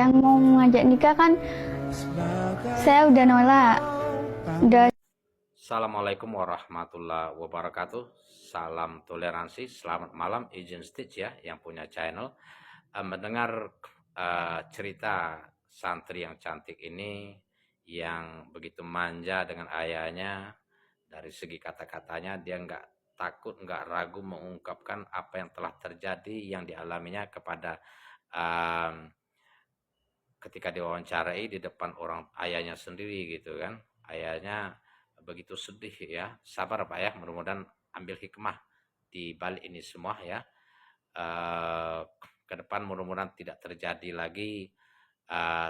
Yang mau ngajak nikah kan saya udah nolak. Assalamualaikum warahmatullahi wabarakatuh. Salam toleransi. Selamat malam Izin Stitch ya yang punya channel. Mendengar cerita santri yang cantik ini yang begitu manja dengan ayahnya. Dari segi kata-katanya dia nggak takut, nggak ragu mengungkapkan apa yang telah terjadi yang dialaminya kepada ketika diwawancarai di depan orang ayahnya sendiri gitu kan. Ayahnya begitu sedih ya. Sabar Pak ya, mudah-mudahan ambil hikmah di balik ini semua ya. Eh, ke depan mudah-mudahan tidak terjadi lagi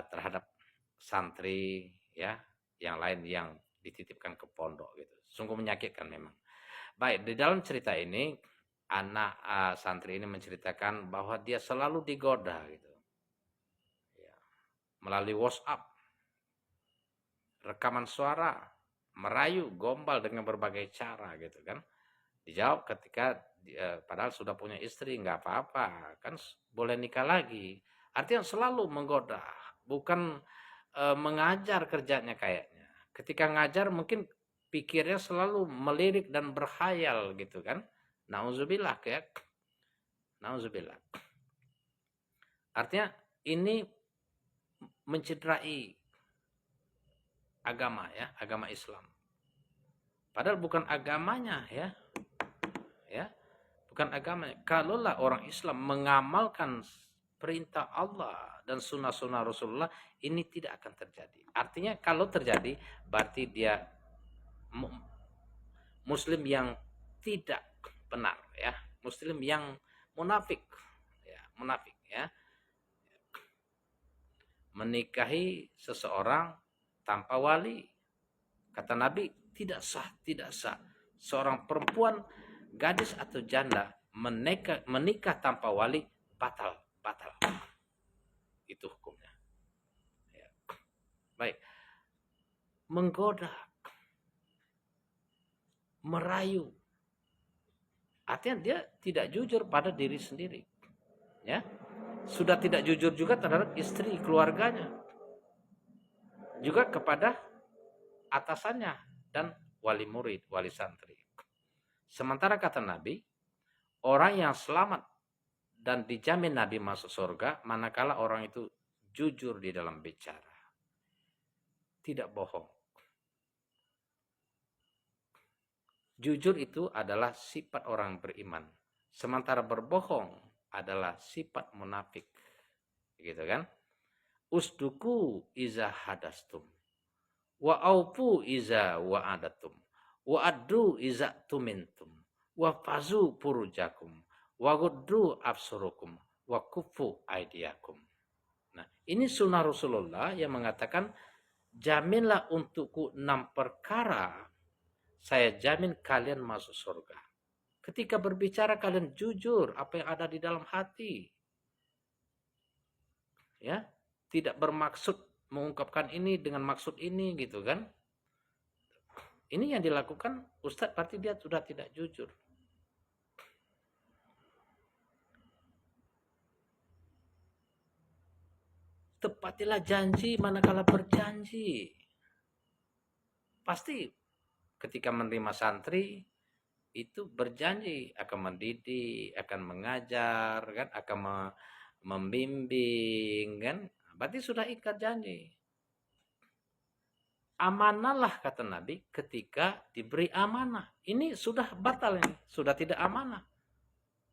terhadap santri ya yang lain yang dititipkan ke pondok gitu. Sungguh menyakitkan memang. Baik, di dalam cerita ini anak santri ini menceritakan bahwa dia selalu digoda gitu. Ya, melalui WhatsApp, rekaman suara, merayu, gombal dengan berbagai cara gitu kan. Dijawab ketika padahal sudah punya istri, nggak apa-apa, kan boleh nikah lagi. Artinya selalu menggoda, bukan mengajar kerjanya kayaknya. Ketika ngajar mungkin pikirnya selalu melirik dan berkhayal gitu kan. Nauzubillah ya. Nauzubillah. Artinya ini mencederai agama ya, agama Islam. Padahal bukan agamanya ya. Ya, bukan agamanya. Kalaulah orang Islam mengamalkan perintah Allah dan sunnah-sunnah Rasulullah, ini tidak akan terjadi. Artinya kalau terjadi berarti dia muslim yang tidak benar ya, muslim yang munafik ya, munafik ya. Menikahi seseorang tanpa wali, kata Nabi, tidak sah, tidak sah. Seorang perempuan, gadis atau janda menikah tanpa wali, batal, batal. Itu hukumnya. Ya. Baik. Menggoda, merayu. Artinya dia tidak jujur pada diri sendiri. Ya. Sudah tidak jujur juga terhadap istri, keluarganya. Juga kepada atasannya dan wali murid, wali santri. Sementara kata Nabi, orang yang selamat dan dijamin Nabi masuk surga manakala orang itu jujur di dalam bicara, tidak bohong. Jujur itu adalah sifat orang beriman, sementara berbohong adalah sifat munafik, gitu kan? Usduku iza hadastum, wa aufu iza wa'adatum, wa addu iza tumintum, wa fazu purujakum, wa guddu absurukum, wa kufu aidiakum. Nah, ini sunnah Rasulullah yang mengatakan, jaminlah untukku 6 perkara, saya jamin kalian masuk surga. Ketika berbicara kalian jujur apa yang ada di dalam hati. Ya, tidak bermaksud mengungkapkan ini dengan maksud ini gitu kan. Ini yang dilakukan Ustadz berarti dia sudah tidak jujur. Tepatilah janji manakala berjanji. Pasti ketika menerima santri itu berjanji akan mendidik, akan mengajar, kan, akan membimbing, kan. Berarti sudah ikat janji. Amanahlah kata Nabi ketika diberi amanah. Ini sudah batal ini, sudah tidak amanah.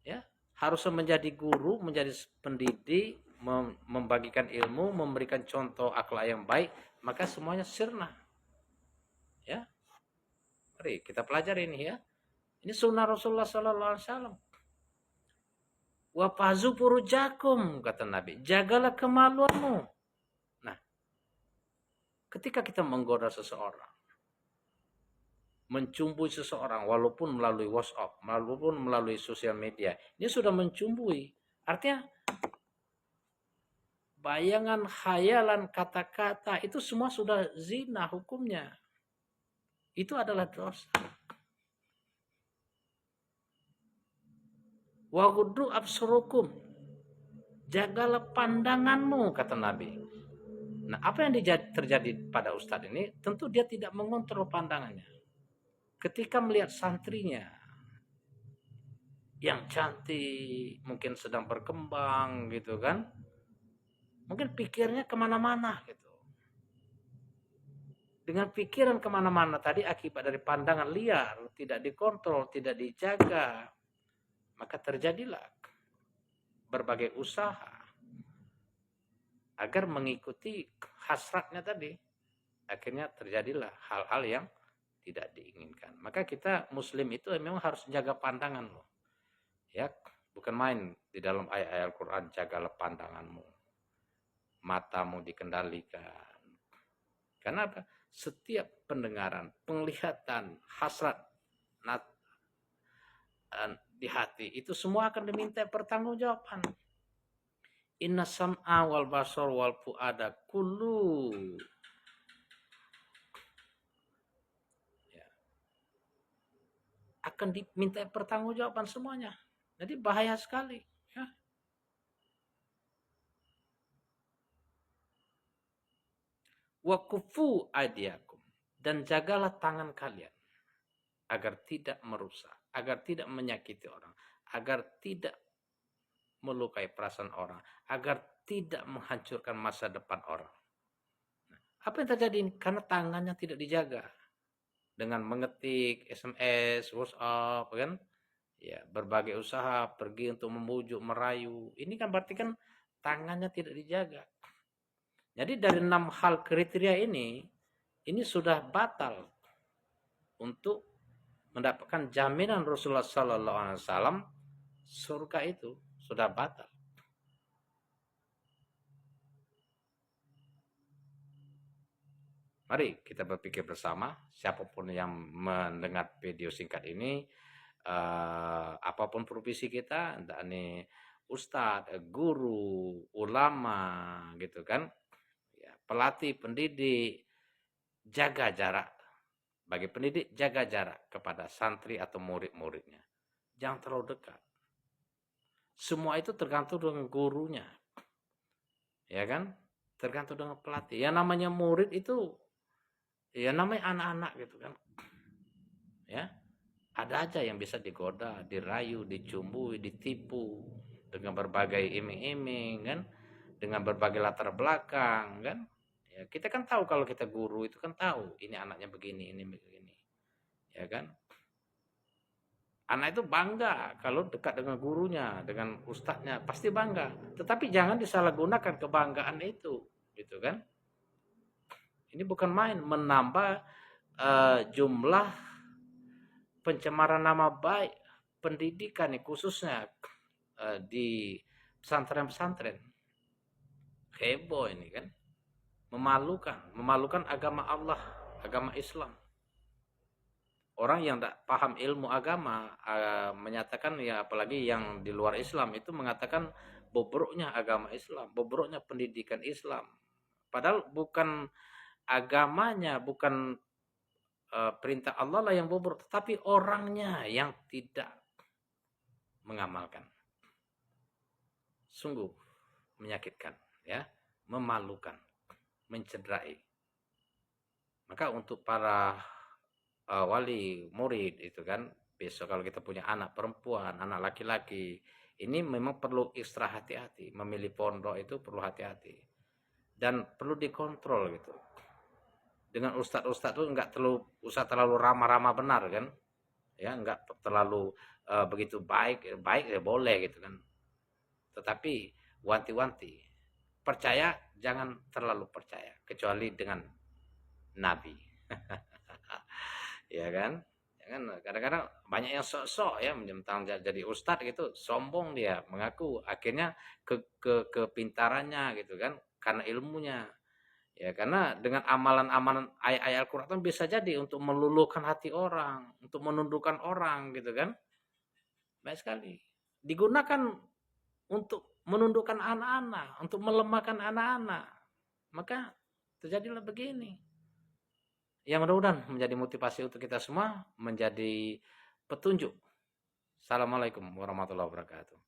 Ya, harus menjadi guru, menjadi pendidik, membagikan ilmu, memberikan contoh akhlak yang baik, maka semuanya sirna. Ya. Mari kita pelajari ini ya. Ini sunnah Rasulullah sallallahu alaihi wasallam. Wa fazu furujakum kata Nabi, jagalah kemaluanmu. Nah, ketika kita menggoda seseorang, mencumbui seseorang walaupun melalui WhatsApp, walaupun melalui sosial media, ini sudah mencumbui. Artinya bayangan, khayalan, kata-kata itu semua sudah zina hukumnya. Itu adalah dosa. Wa ghuddu absarukum. Jagalah pandanganmu, kata Nabi. Nah, apa yang terjadi pada Ustadz ini? Tentu dia tidak mengontrol pandangannya. Ketika melihat santrinya yang cantik, mungkin sedang berkembang gitu kan, mungkin pikirnya kemana-mana gitu. Dengan pikiran kemana-mana tadi akibat dari pandangan liar, tidak dikontrol, tidak dijaga, maka terjadilah berbagai usaha agar mengikuti hasratnya tadi. Akhirnya terjadilah hal-hal yang tidak diinginkan. Maka kita muslim itu memang harus jaga pandangan loh. Ya, bukan main di dalam ayat-ayat Al-Quran, jagalah pandanganmu. Matamu dikendalikan. Karena apa? Setiap pendengaran, penglihatan, hasrat di hati, itu semua akan diminta pertanggungjawaban. Inna sam'a wal basar wal fu'ada kullu. Ya. Akan diminta pertanggungjawaban semuanya. Jadi bahaya sekali. Ya. Wa kufu aydiyakum. Dan jagalah tangan kalian. Agar tidak merusak. Agar tidak menyakiti orang. Agar tidak melukai perasaan orang. Agar tidak menghancurkan masa depan orang. Nah, apa yang terjadi? Karena tangannya tidak dijaga. Dengan mengetik, SMS, WhatsApp, kan? Ya, berbagai usaha, pergi untuk membujuk, merayu. Ini kan berarti kan tangannya tidak dijaga. Jadi dari 6 hal kriteria ini sudah batal untuk mendapatkan jaminan Rasulullah Sallallahu Alaihi Wasallam surga itu sudah batal. Mari kita berpikir bersama, siapapun yang mendengar video singkat ini, apapun profesi kita, entah ini ustadz, guru, ulama, gitu kan, ya, pelatih, pendidik, jaga jarak. Bagi pendidik, jaga jarak kepada santri atau murid-muridnya. Jangan terlalu dekat. Semua itu tergantung dengan gurunya. Ya kan? Tergantung dengan pelatih. Yang namanya murid itu, ya namanya anak-anak gitu kan. Ya, ada aja yang bisa digoda, dirayu, dicumbui, ditipu dengan berbagai iming-iming kan, dengan berbagai latar belakang kan. Ya, kita kan tahu kalau kita guru itu kan tahu ini anaknya begini, ini begini. Ya kan? Anak itu bangga kalau dekat dengan gurunya, dengan ustadznya, pasti bangga. Tetapi jangan disalahgunakan kebanggaan itu, gitu kan? Ini bukan main, menambah jumlah pencemaran nama baik pendidikan khususnya di pesantren-pesantren. Heboh ini kan, memalukan agama Allah, agama Islam. Orang yang tak paham ilmu agama menyatakan, ya apalagi yang di luar Islam itu mengatakan bobroknya agama Islam, bobroknya pendidikan Islam. Padahal bukan agamanya, bukan perintah Allah lah yang bobrok, tetapi orangnya yang tidak mengamalkan. Sungguh menyakitkan, ya, memalukan, mencederai. Maka untuk para wali murid itu kan, besok kalau kita punya anak perempuan, anak laki-laki, ini memang perlu ekstra hati-hati. Memilih pondok itu perlu hati-hati dan perlu dikontrol gitu. Dengan ustadz-ustadz itu nggak usah terlalu ramah-ramah benar kan, ya nggak terlalu begitu baik ya boleh gitu kan. Tetapi wanti-wanti, percaya jangan terlalu percaya kecuali dengan Nabi. Ya kan? Kadang-kadang banyak yang sok-sok ya mentang jadi ustadz gitu, sombong dia, mengaku akhirnya kepintarannya gitu kan, karena ilmunya. Ya, karena dengan amalan-amalan ayat-ayat Al-Qur'an bisa jadi untuk meluluhkan hati orang, untuk menundukkan orang gitu kan. Baik sekali. Digunakan untuk menundukkan anak-anak, untuk melemahkan anak-anak. Maka terjadilah begini. Yang mudah-mudahan menjadi motivasi untuk kita semua, menjadi petunjuk. Assalamualaikum warahmatullahi wabarakatuh.